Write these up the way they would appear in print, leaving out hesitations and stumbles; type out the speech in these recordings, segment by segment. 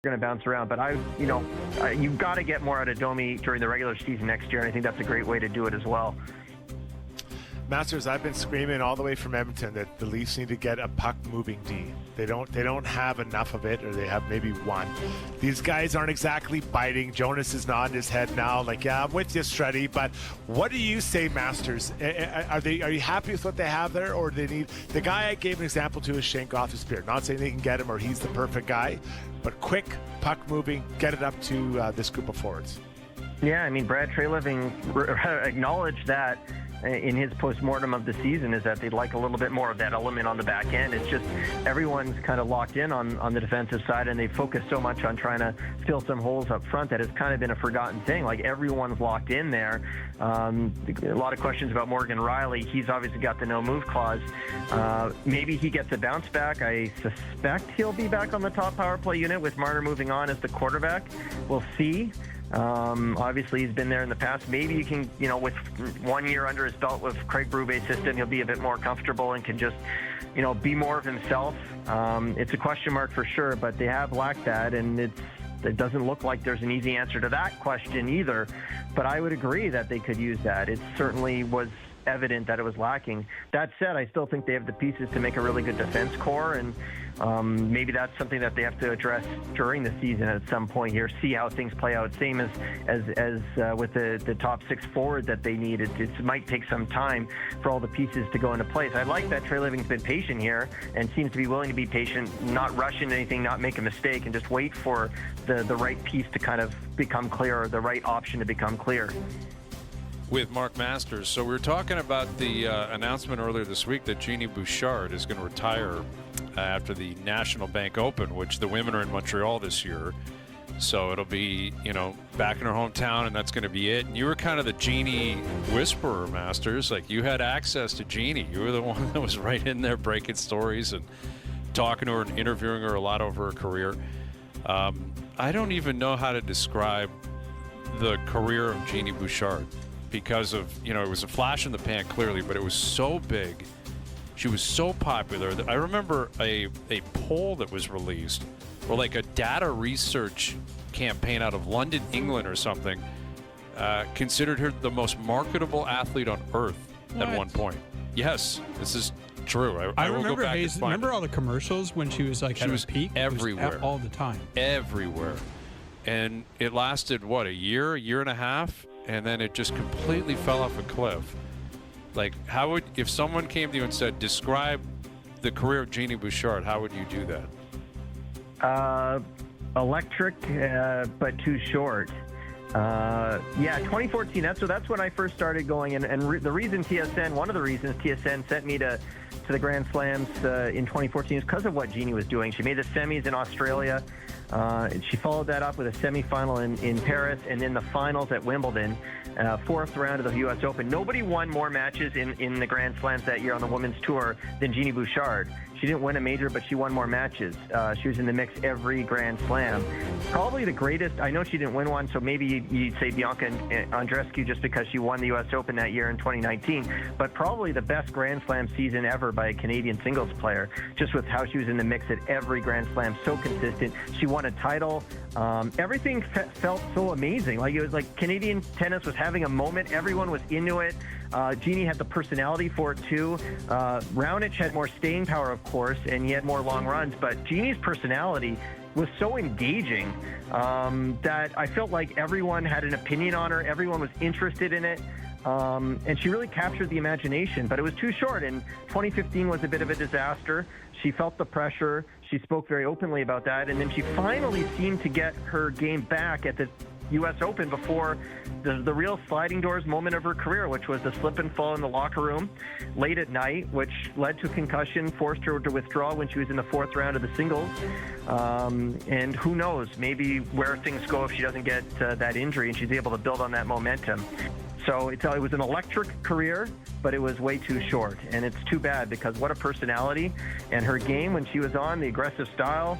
going to bounce around. But you've got to get more out of Domi during the regular season next year, and I think that's a great way to do it as well. Masters, I've been screaming all the way from Edmonton that the Leafs need to get a puck-moving D. They don't have enough of it, or they have maybe one. These guys aren't exactly biting. Jonas is nodding his head now, like, yeah, I'm with you, Strutty. But what do you say, Masters? Are you happy with what they have there, or do they need the guy I gave an example to is Shane Gothenspier. Not saying they can get him or he's the perfect guy, but quick puck-moving, get it up to this group of forwards. Yeah, I mean, Brad Treliving acknowledged that in his postmortem of the season, is that they'd like a little bit more of that element on the back end. It's just everyone's kind of locked in on the defensive side, and they focus so much on trying to fill some holes up front that it's kind of been a forgotten thing. Like, everyone's locked in there. A lot of questions about Morgan Riley. He's obviously got the no-move clause. Maybe he gets a bounce back. I suspect he'll be back on the top power play unit with Marner moving on as the quarterback. We'll see. Obviously, he's been there in the past. Maybe you can, with 1 year under his belt with Craig Berube's system, he'll be a bit more comfortable and can just, be more of himself. It's a question mark for sure, but they have lacked that, and it doesn't look like there's an easy answer to that question either. But I would agree that they could use that. It certainly was evident that it was lacking. That said, I still think they have the pieces to make a really good defense core, and maybe that's something that they have to address during the season at some point here, see how things play out. Same as with the top six forward that they need. It might take some time for all the pieces to go into place. I like that Treliving's been patient here and seems to be willing to be patient, not rush into anything, not make a mistake, and just wait for the right piece to kind of become clear, or the right option to become clear. With Mark Masters. So we were talking about the announcement earlier this week that Jeannie Bouchard is going to retire after the National Bank Open, which the women are in Montreal this year. So it'll be, back in her hometown, and that's going to be it. And you were kind of the Jeannie whisperer, Masters. Like, you had access to Jeannie. You were the one that was right in there breaking stories and talking to her and interviewing her a lot over her career. I don't even know how to describe the career of Jeannie Bouchard, because of, it was a flash in the pan clearly, but it was so big. She was so popular that I remember a poll that was released, or like a data research campaign out of London, England or something, considered her the most marketable athlete on earth at one point. Yes, this is true. I will remember go back and find remember it. all the commercials when she was like she at was her peak? everywhere. All the time. Everywhere. And it lasted, a year and a half? And then it just completely fell off a cliff. Like, if someone came to you and said, describe the career of Jeannie Bouchard, how would you do that? Electric, but too short. 2014, that's when I first started going. And the reason one of the reasons TSN sent me to the Grand Slams in 2014 is because of what Jeannie was doing. She made the semis in Australia. She followed that up with a semifinal in Paris, and then the finals at Wimbledon, fourth round of the U.S. Open. Nobody won more matches in the Grand Slams that year on the women's tour than Jeannie Bouchard. She didn't win a major, but she won more matches. She was in the mix every Grand Slam. Probably the greatest. I know she didn't win one, so maybe you'd say Bianca Andreescu just because she won the U.S. Open that year in 2019. But probably the best Grand Slam season ever by a Canadian singles player, just with how she was in the mix at every Grand Slam, so consistent. She won a title. Everything felt so amazing. Like, it was like Canadian tennis was having a moment. Everyone was into it. Jeannie had the personality for it too. Raonic had more staying power, of course, and he had more long runs. But Jeannie's personality was so engaging that I felt like everyone had an opinion on her. Everyone was interested in it. And she really captured the imagination, but it was too short. And 2015 was a bit of a disaster. She felt the pressure. She spoke very openly about that. And then she finally seemed to get her game back at the U.S. Open before the real sliding doors moment of her career, which was the slip and fall in the locker room late at night, which led to a concussion, forced her to withdraw when she was in the fourth round of the singles. And who knows, maybe where things go if she doesn't get that injury and she's able to build on that momentum. So it was an electric career, but it was way too short. And it's too bad, because what a personality. And her game when she was on, the aggressive style,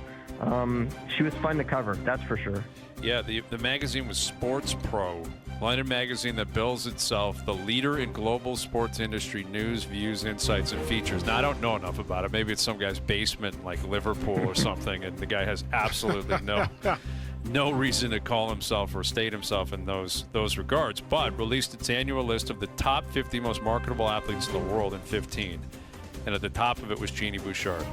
She was fun to cover, that's for sure. Yeah, the magazine was Sports Pro, London magazine that bills itself the leader in global sports industry news, views, insights, and features. Now, I don't know enough about it. Maybe it's some guy's basement like Liverpool or something, and the guy has absolutely no reason to call himself or state himself in those regards, but released its annual list of the top 50 most marketable athletes in the world in 15. And at the top of it was Jeannie Bouchard.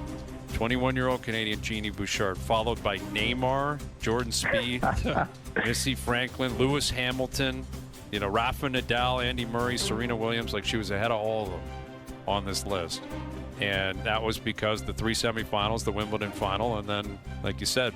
21-year-old Canadian Jeannie Bouchard, followed by Neymar, Jordan Spieth, Missy Franklin, Lewis Hamilton, Rafa Nadal, Andy Murray, Serena Williams. Like, she was ahead of all of them on this list. And that was because the 3 semifinals, the Wimbledon final, and then, like you said,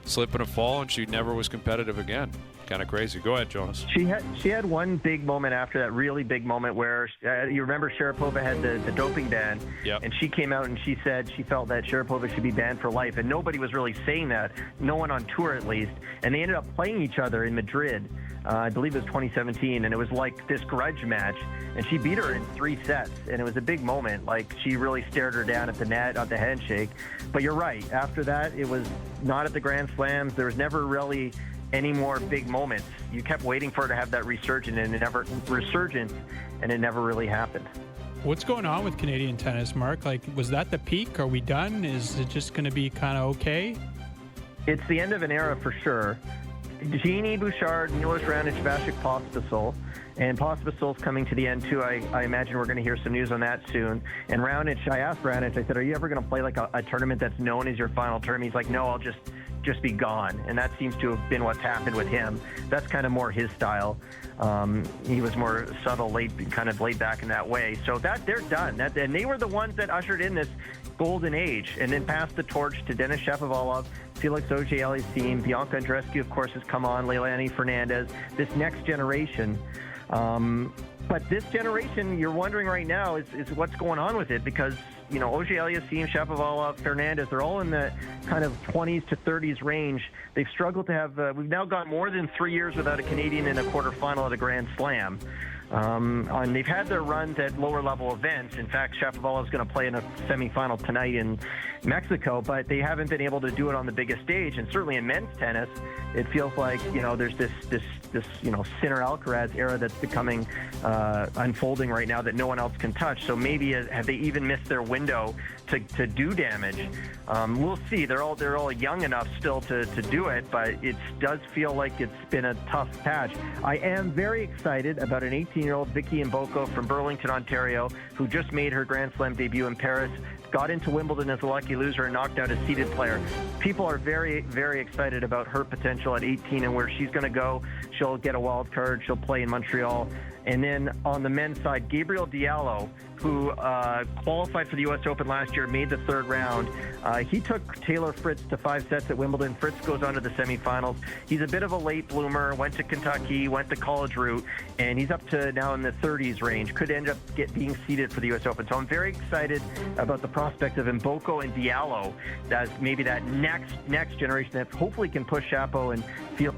slip and a fall, and she never was competitive again. Kind of crazy. Go ahead, Jonas. She had one big moment after that, really big moment where you remember Sharapova had the doping ban, Yep. and she came out and she said she felt that Sharapova should be banned for life, and nobody was really saying that, no one on tour at least, and they ended up playing each other in Madrid. I believe it was 2017, and it was like this grudge match, and she beat her in 3 sets, and it was a big moment. Like, she really stared her down at the net, at the handshake. But you're right. After that, it was not at the Grand Slams. There was never really any more big moments. You kept waiting for her to have that resurgence, and it never really happened. What's going on with Canadian tennis, Mark? Like, was that the peak? Are we done? Is it just going to be kind of okay? It's the end of an era for sure. Jeannie Bouchard, Milos Raonic, Vasek Pospisil, and Pospisil's coming to the end too. I imagine we're going to hear some news on that soon. And Raonic, I asked Raonic, I said, are you ever going to play like a tournament that's known as your final tournament? He's like, no, I'll just be gone. And that seems to have been what's happened with him. That's kind of more his style. He was more subtle, kind of laid back in that way. So that they're done. And they were the ones that ushered in this golden age and then passed the torch to Denis Shapovalov, Felix Auger-Aliassime, Bianca Andreescu, of course, has come on, Leilani Fernandez, this next generation. But this generation, you're wondering right now, is what's going on with it, because, Auger-Aliassime, Shapovalov, Fernandez, they're all in the kind of 20s to 30s range. They've struggled to have, we've now gone more than 3 years without a Canadian in a quarterfinal at a Grand Slam. And they've had their runs at lower level events. In fact, Shapovalov is going to play in a semifinal tonight in Mexico, but they haven't been able to do it on the biggest stage. And certainly in men's tennis, it feels like, there's this Sinner Alcaraz era that's becoming unfolding right now that no one else can touch. So maybe have they even missed their window to do damage? We'll see. They're all young enough still to do it, but it does feel like it's been a tough patch. I am very excited about an 18-year-old Vicky Mboko from Burlington, Ontario, who just made her Grand Slam debut in Paris, got into Wimbledon as a lucky loser and knocked out a seeded player. People are very, very excited about her potential at 18 and where she's going to go. She'll get a wild card. She'll play in Montreal. And then on the men's side, Gabriel Diallo, who qualified for the U.S. Open last year, made the third round. He took Taylor Fritz to 5 sets at Wimbledon. Fritz goes on to the semifinals. He's a bit of a late bloomer, went to Kentucky, went the college route, and he's up to now in the 30s range. Could end up being seeded for the U.S. Open. So I'm very excited about the prospect of Mboko and Diallo as maybe that next generation that hopefully can push Shapo and feel